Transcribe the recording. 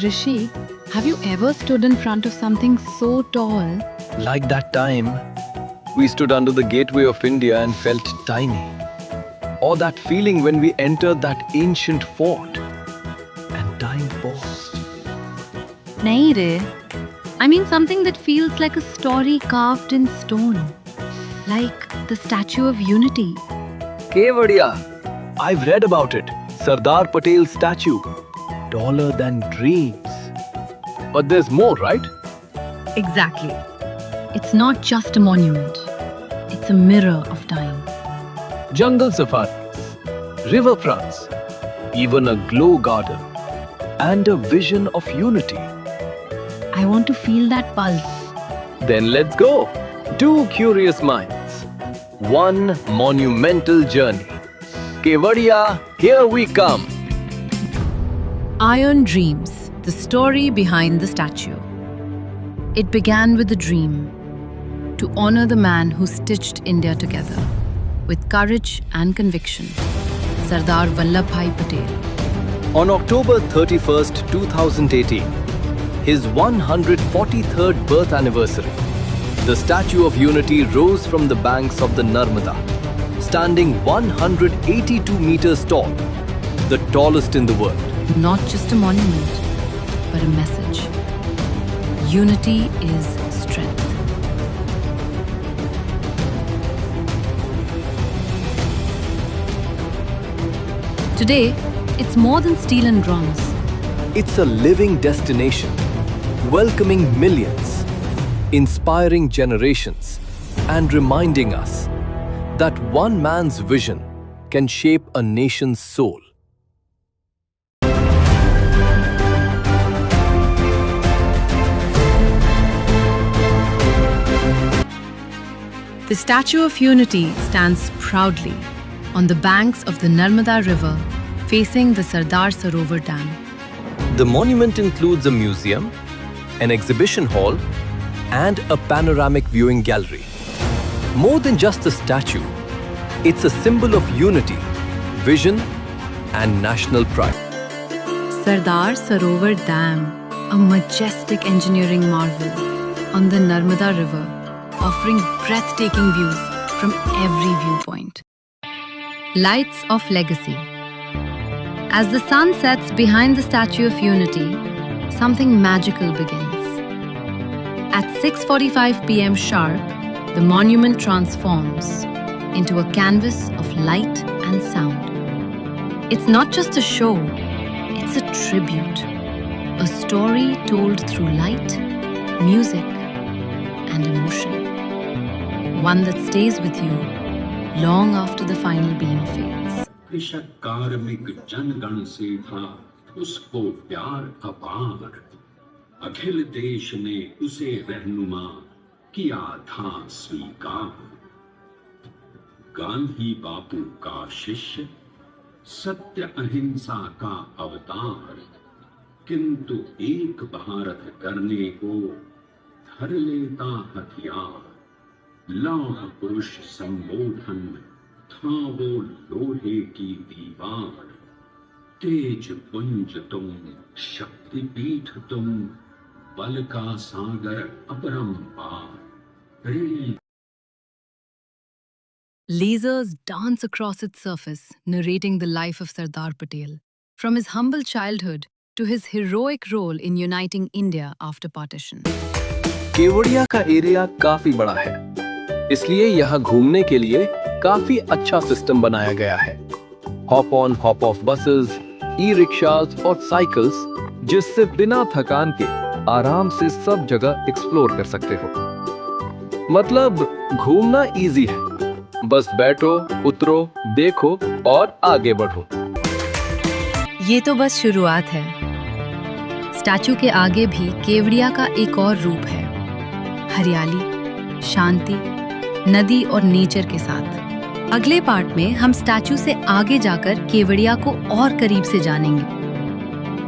Rishi, have you ever stood in front of something so tall? Like that time, we stood under the gateway of India and felt tiny. Or that feeling when we entered that ancient fort and time paused. Nahi re. I mean something that feels like a story carved in stone. Like the Statue of Unity. Kevadia, I've read about it. Sardar Patel's statue, taller than dreams. But there's more, right? Exactly. It's not just a monument. It's a mirror of time. Jungle safaris, riverfronts, even a glow garden, and a vision of unity. I want to feel that pulse. Then let's go. Two curious minds, one monumental journey. Kevadia, here we come. Iron Dreams, the story behind the statue. It began with a dream to honor the man who stitched India together with courage and conviction, Sardar Vallabhbhai Patel. On October 31st, 2018, his 143rd birth anniversary, the Statue of Unity rose from the banks of the Narmada, standing 182 meters tall, the tallest in the world. Not just a monument, but a message. Unity is strength. Today, it's more than steel and bronze. It's a living destination, welcoming millions, inspiring generations, and reminding us that one man's vision can shape a nation's soul. The Statue of Unity stands proudly on the banks of the Narmada River, facing the Sardar Sarovar Dam. The monument includes a museum, an exhibition hall, and a panoramic viewing gallery. More than just a statue, it's a symbol of unity, vision, and national pride. Sardar Sarovar Dam, a majestic engineering marvel on the Narmada River, offering breathtaking views from every viewpoint. Lights of Legacy. As the sun sets behind the Statue of Unity, something magical begins. At 6:45 p.m. sharp, the monument transforms into a canvas of light and sound. It's not just a show, it's a tribute, a story told through light, music, and emotion. One that stays with you long after the final beam fades. कृषक कार्मिक जनगण से था उसको प्यार अपार, अखिल देश ने उसे रहनुमा किया था स्वीकार। गांधी बापू का शिष्य, सत्य अहिंसा का अवतार, किंतु एक भारत करने को धर लेता हथियार। लौह पुरुष संबोधन था वो लोहे की दीवार। तेज पुंज तुम, शक्ति पीठ तुम, बल का सागर अपरंपार। Lasers dance across its surface, narrating the life of Sardar Patel, from his humble childhood to his heroic role in uniting India after partition. Kevadia का एरिया काफी बड़ा है, इसलिए यहाँ घूमने के लिए काफी अच्छा सिस्टम बनाया गया है। Hop on hop off buses, E rickshaws और साइकिल्स, जिससे बिना थकान के आराम से सब जगह एक्सप्लोर कर सकते हो। मतलब घूमना इजी है, बस बैठो, उतरो, देखो और आगे बढ़ो। ये तो बस शुरुआत है। स्टैचू के आगे भी केवड़िया का एक और रूप है, हरियाली, शांति, नदी और नेचर के साथ। अगले पार्ट में हम स्टैचू से आगे जाकर केवड़िया को और करीब से जानेंगे।